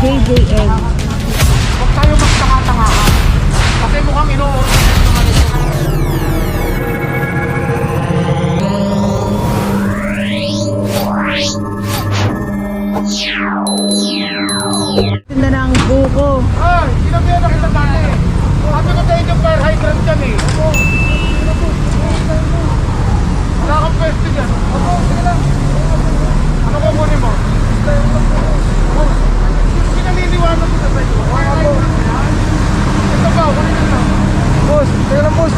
JJN. Huwag tayo magtanga-tangahan. Kasi mukhang ino-order naman ito. Tinda ng buko. Ay, sinabihan na kita dati. Sabi ko tayo yung fire hydrant dyan eh. Wala kang pwesto dyan. Sige lang. Ano kukunin mo? Pinaliliwanag ko sa pwesto. Fire hydrant yan. Ito ba? Kunin nyo na. Boss, kaya lang boss.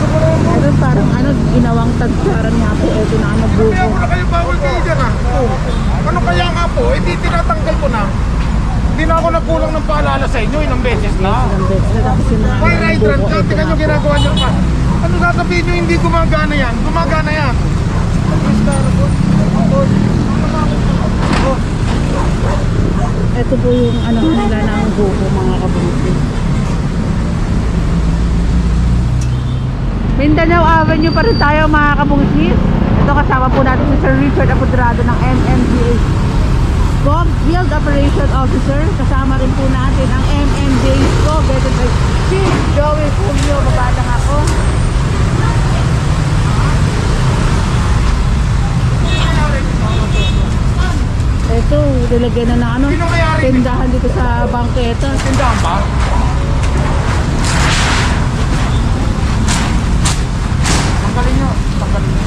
Ito parang ginawang tagsaran nga po. Ito na buko. Kaya mo na kayo bawal kayo dyan ah. Ano kaya nga po? Eh di tinatanggal ko na. Hindi na ako nagkulang ng paalala sa inyo. Ilang beses na. Ilang beses na tapos yung mga Fire hydrant buko. yan. Ito Tingnan nga nyo po. ginagawa nyo pa. Ano sasabihin nyo hindi gumagana yan? Gumagana yan. Ito po yung nila ng buko mga kabuntis. Mindanao Avenue pa rin tayo mga kabungsis. Ito kasama po natin si Sir Richard Apodrado ng MMDA Scope Field Operation Officer. Kasama rin po natin ang MMDA Scope Veteran Chief Joey Julio. Babatang ako. Ito, nilagyan na ng Sino may-ari? tindahan dito sa bangketa. Tindahan ba? Tanggalin nyo. Tanggalin nyo.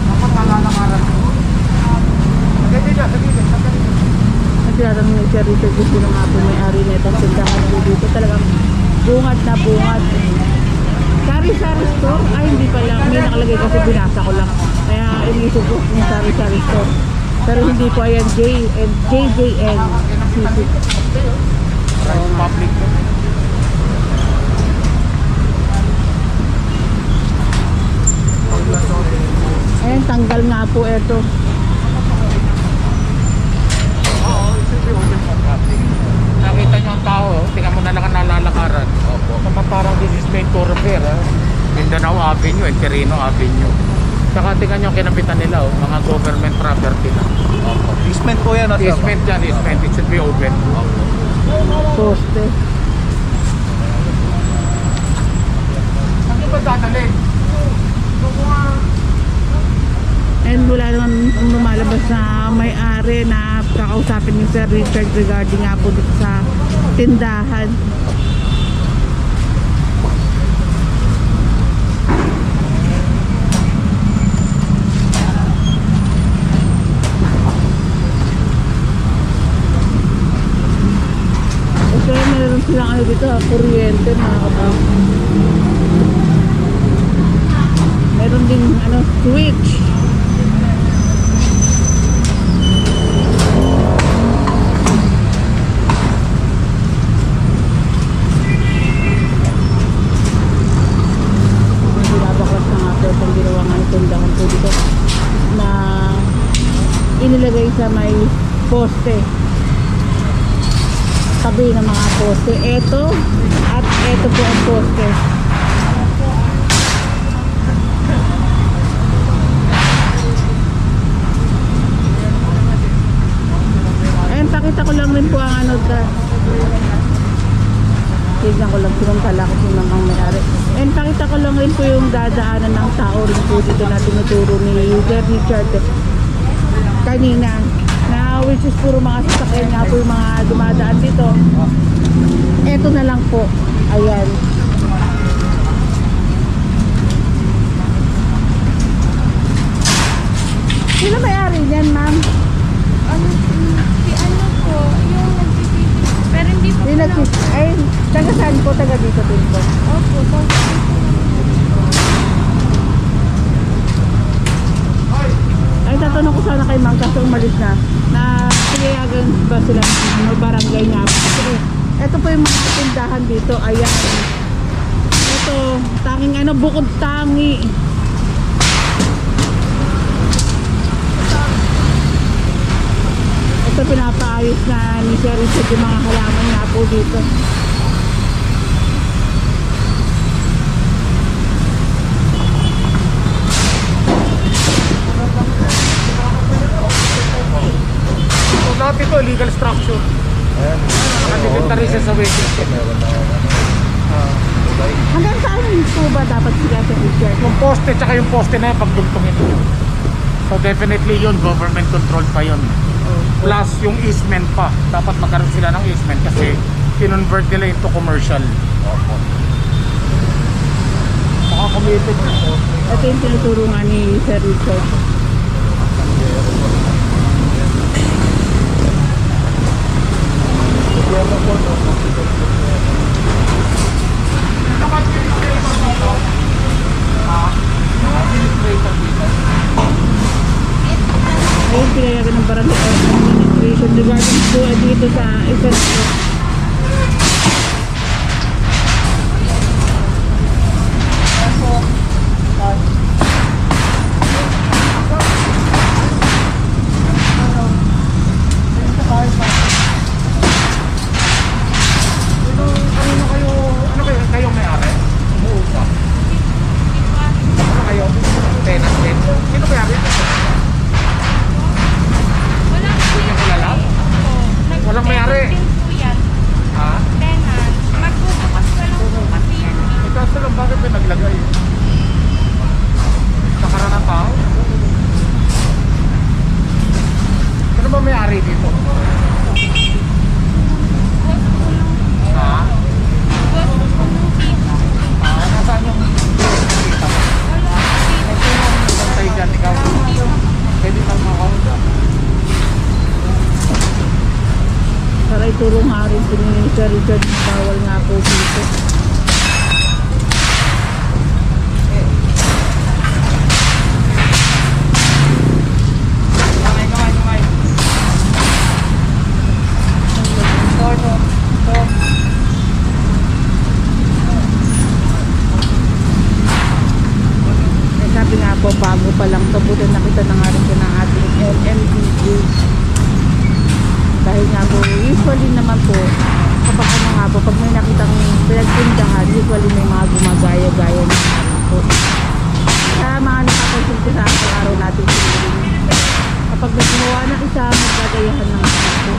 Dapat nalalakaran nyo. Sagay dyan. Sagay dyan. Tanggalin nyo. Nagtiratanong ni Sir Richard kung sino nga po may-ari na itong tindahan po dito. Talagang bungad na bungad. Sari-sari store? Ay, hindi pala. May nakalagay kasi binasa ko lang. Kaya inisip ko yung sari-sari store. Pero hindi po ayan JJN. Rice public. Ayan, tanggal nga po ito. Oo, isipin mo yung public. Nakita nyo ang tao, tingnan mo na lang ang nalalakaran. Opo. Parang this is main thoroughfare, ha? Mindanao Avenue and Quirino Avenue. Saka tingnan nyo ang kinapitan nila, oh, mga government property na. Opo. Easement po yan. Easement yan, easement. It should be open. Opo. Poste. Saan ba dadalhin? And wala naman lumalabas na may-ari na kakausapin ni Sir Richard regarding nga po dito sa tindahan. So meron silang dito, kuryente mga kapag. Meron ding switch. Binabaklas na nga po itong ginawa nga tindahan po dito na inilagay sa may poste. Tabi ng mga poste. Ito at ito po ang poste. Ayan, pakita ko lang rin po ang tignan ko lang sinumtala ko kung ang may-ari. And pakita ko lang rin po yung dadaanan ng tao rin po dito na tinuturo ni Sir Richard kanina. Na which is puro mga sasakyan nga po yung mga dumadaan dito. Eto na lang po. Ayan. Sino may-ari niyan, ma'am? Si ano po, yung nagtitipid. Pero hindi po Sino ay, taga saan po? Taga dito din po. Opo, Ay, tatanong ko sana kay ma'am kasi umalis na. Na pinayagan ba sila ng barangay nga po. Kasi ito po yung mga tindahan dito. Ayan. Ito, tanging bukod tangi. Ito pinapaayos na ni Sir Richard yung mga halaman nga po dito. So dati to, illegal structure Punta rin siya sa waiting shed. Hanggang saan po ba dapat sila sa Richard? Yung poste, tsaka yung poste na yun, pagdugtungin nyo. So definitely yun, government control pa yun. Plus yung easement pa. Dapat magkaroon sila ng easement kasi kinonvert nila into commercial. Baka committed na po. Ito yung tinuturo nga ni Sir Richard. Ayun, pinayagan ng barangay administration regarding po dito sa isang Ano kayo may-ari? Umuupa. Ano kayo? Tenant din. Sino may-ari? Wala po Hindi yan. kilala? Walang may-ari. Din po yan. Ha? Tenant. Magbubukas ka lang po kasi yan. Eh, kaso lang bakit may naglagay? Nakaraan ng tao? Ano ba may-ari dito? Ha? Boss po nung tita. Nasaan yung kita mo? Wala po Eh, sino ang nagbantay dyan? Ikaw? Pwede kang makaunda. para ituro nga rin po ni Sir Richard bawal nga po dito. Sabi nga po, bago pa lang ito, buti nakita na nga rin po ng ating MMDA. Dahil nga po, usually naman po, kapag ano nga po, pag may nakitang pinagtindahan, usually may mga gumagaya-gaya na nga rin po. Kaya mga nakakonsulti sa araw natin sinirin. Kapag may gumawa ng isa, magagayahan ng mga po.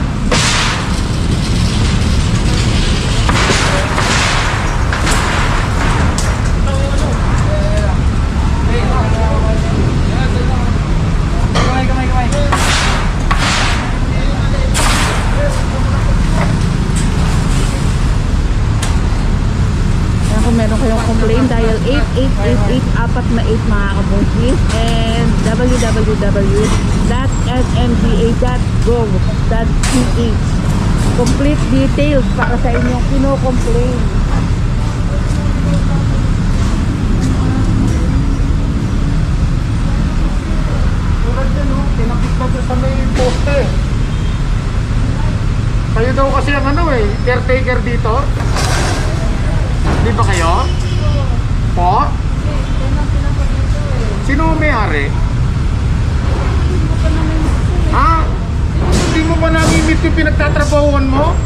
Kung meron kayong complaint, dial 8888 apat na 8 mga kabungkis and www.nmda.gov.ph. Complete details para sa inyong kino-complain. Tulad yan, no? Tinakit na dyan sa may poste. Kayo daw kasi ang ano eh, caretaker dito. Di ba kayo? Po? Sino ang may-ari? Ha? Hindi mo ba namimit yung pinagtatrabahuan mo?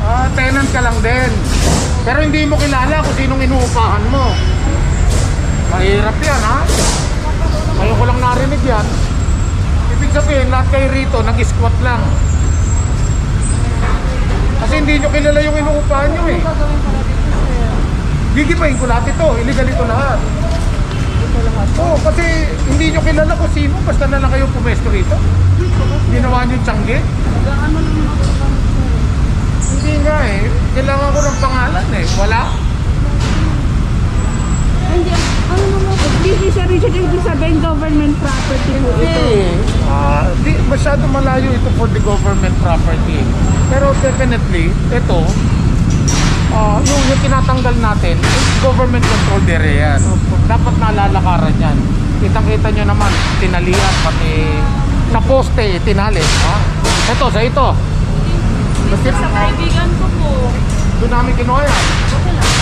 Ah, tenant ka lang din. Pero hindi mo kilala kung sinong inuupahan mo. Mahirap yan, ha? Ngayon ko lang narinig yan. Ibig sabihin, lahat kayo rito, nag-squat lang. Kasi hindi nyo kilala yung inuupahan nyo eh. Gigipahin ko lahat ito, illegal ito lahat. Oo, kasi hindi nyo kilala kung sino, basta na lang kayo pumesto rito. Ginawa nyo yung tiyangge. Hindi nga eh, kailangan ko ng pangalan eh, wala. Hindi, ano naman po? This is a Richard, ibig sabihin government property po ito. Di masyado malayo ito for the government property. Pero definitely, ito, yung tinatanggal natin, government controlled area yan. Dapat nalalakaran yan. Kitang-kita nyo naman, tinalian, pati sa poste, tinali. Ha? Ito, sa ito. Isa sa kaibigan ko po. Doon namin kinuha yan. Okay lang po.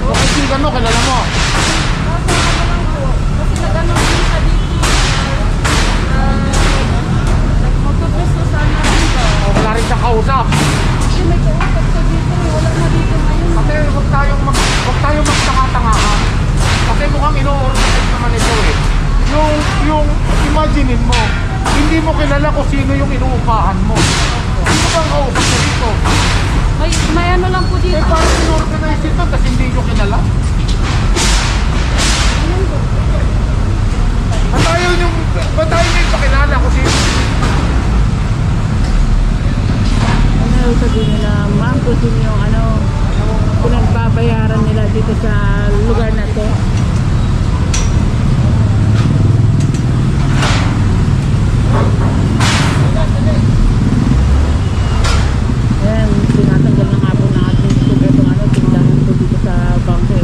O kaibigan mo, kilala mo. Kaso ano lang po. Kasi nag-ano din sa dito. Magpapresto sana rin ba? O wala rin siyang kausap. Kasi may kausap sa dito. Wala na dito ngayon. Kasi huwag tayong magtanga-tangahan. Kasi mukhang ino-organize naman ito eh. Yung imagine po sabihin nila, ma'am, kung sino yung pinagbabayaran nila dito sa lugar na to. Ayan, tinatanggal na nga po ng ating itong tindahan po dito sa bangko.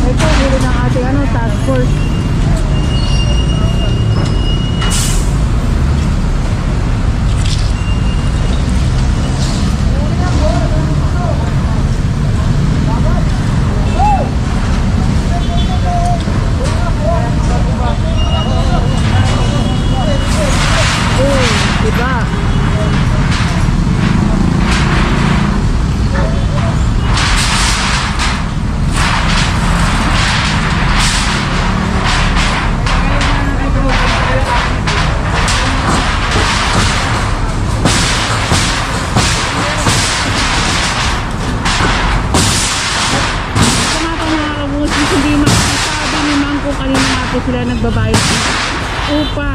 Ito, huli ng ating task force. Diba? Hindi makasabi ni ma'am kung kanina nga po sila nagbabayad ng upa.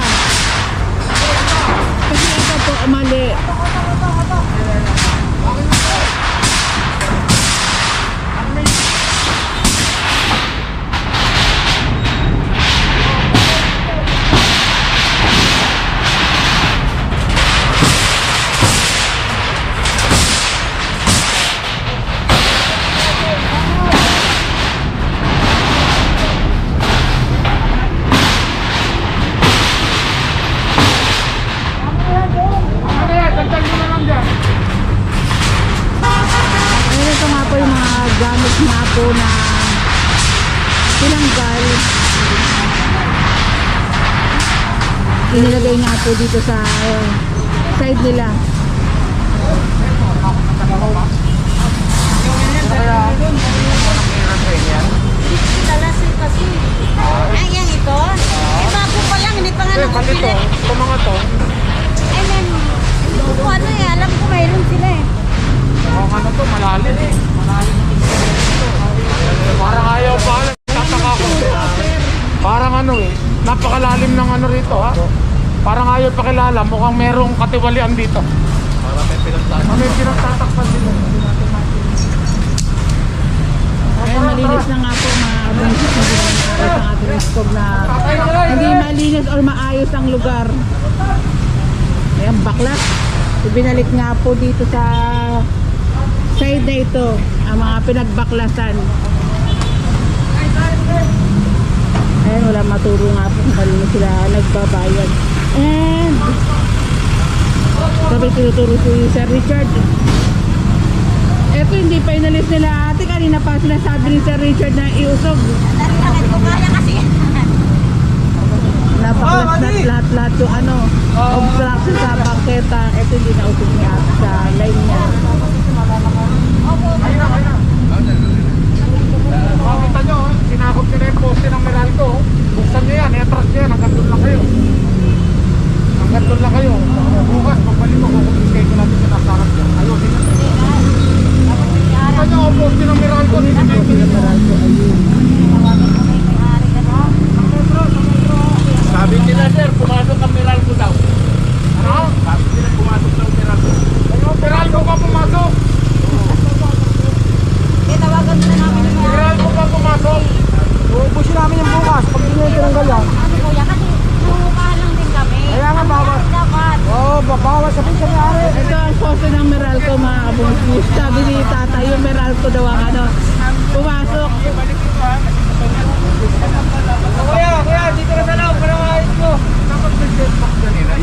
Kasi ito po mali. Ito nga po yung mga gamit nga po na tinanggal. Inilagay nga po dito sa side nila. Talasin kasi. Ay, yan ito? Bago pa lang, hindi pa nga nakapili. Ito mga to. Ay, yan. Hindi ko ano eh. Alam ko mayroon sila eh. Ano to, malalim eh. Parang ayaw pa. Tataka ko. Parang napakalalim ng rito ha. Parang ayaw pakilala. Mukhang merong katiwalian dito. Parang may pinagtatakpan dito. Ayan, malinis na nga po mga abangkit. Hindi na maayos ang ating scope na hindi malinis or maayos ang lugar. Ayan, baklas. Ibinalik nga po dito sa side na ito ang mga pinagbaklasan. Ayan, wala maturo nga po kung kanino sila nagbabayad. And sabi tinuturo si Sir Richard. Eto hindi pa inalis nila ate. Kanina pa sila sabi ni Sir Richard na iusog. Bakit ko kaya kasi. Napaklas lahat yung obstruction sa bangketa. Eto hindi na usog niya sa line niya. Makita nyo, sinakot nila yung poste ng Meralco. Buksan nyo yan, i-atras nyo yan, hanggang doon lang kayo. Hanggang doon lang kayo. Bukas, pagbalik mo, kukuliskay ko natin yung nasarat dyan. Ayun, kita nyo, ang poste ng Meralco, dito nyo yung Meralco. Sabi nila, sir, pumasok ang Meralco daw. Ano? Sabi nila, pumasok daw Meralco. Ayun, Meralco pa pumasok. Tawagan na namin yung mga. Meralco pa pumasok. Ubusin namin yung bukas pag hindi nyo tinanggal yan. Ano kuya, kasi nangungupahan lang din kami. Kaya nga, bawas. Dapat. Oo, babawas sa pinsangyari. Ito ang poste ng Meralco mga kabungkis. Sabi ni tatay yung Meralco daw ang pumasok. Kuya, dito na sa loob. Parang ayos mo. Dapat may setback kanina.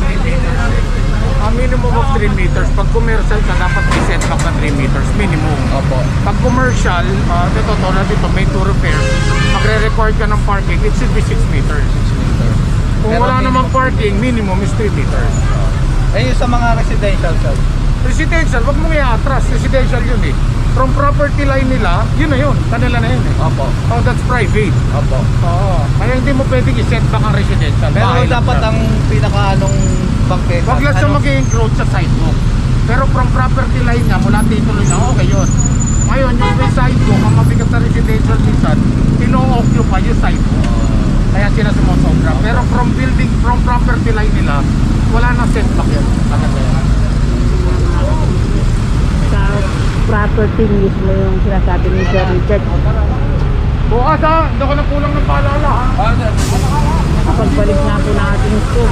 Ang minimum of 3 meters. Pag commercial ka, dapat may setback na 3 meters. Minimum. Opo. Pag commercial, dito may two repairs. Magre-record ka ng parking, it should be 6 meters. Kung wala namang parking, minimum is 3 meters. Ayun sa mga residential, sir. Residential, wag mong i-atras. Residential yun eh. From property line nila, yun na yun. Kanila na yun eh. Opo. Oh, that's private. Opo. Oo. Kaya hindi mo pwedeng i-setback ang residential. Pero Bahay lang dapat siya. ang pinaka-anong bangketa. Wag lang siya mag-encroach sa sidewalk. Pero from property line niya, mula tituloy na, okay yun. Ngayon, yung may sidewalk, ang mabigat na residential minsan, 13 mismo yung sinasabi ni Sir Richard. Bukas ha, hindi ko na kulang ng paalala ha. Kapagbalik nga po ng ating school,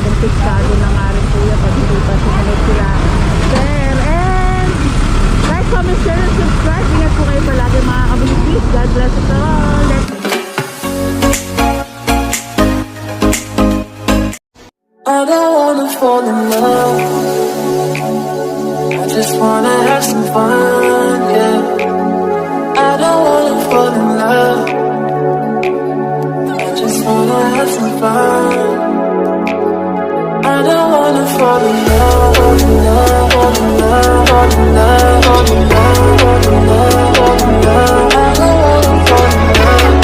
kumpiskado na nga rin po yan pag hindi pa sumunod sila. Sir, and like, comment, share, and subscribe. Ingat po kayo palagi mga kabulipis. God bless us all. I don't wanna fall in love. I just wanna have some fun, yeah. I don't wanna fall in love. I just wanna have some fun. I don't wanna fall in love, fall in love, fall in love, fall in love, fall in love, fall in love, fall in love. I don't wanna fall in love.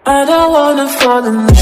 I don't wanna fall in love.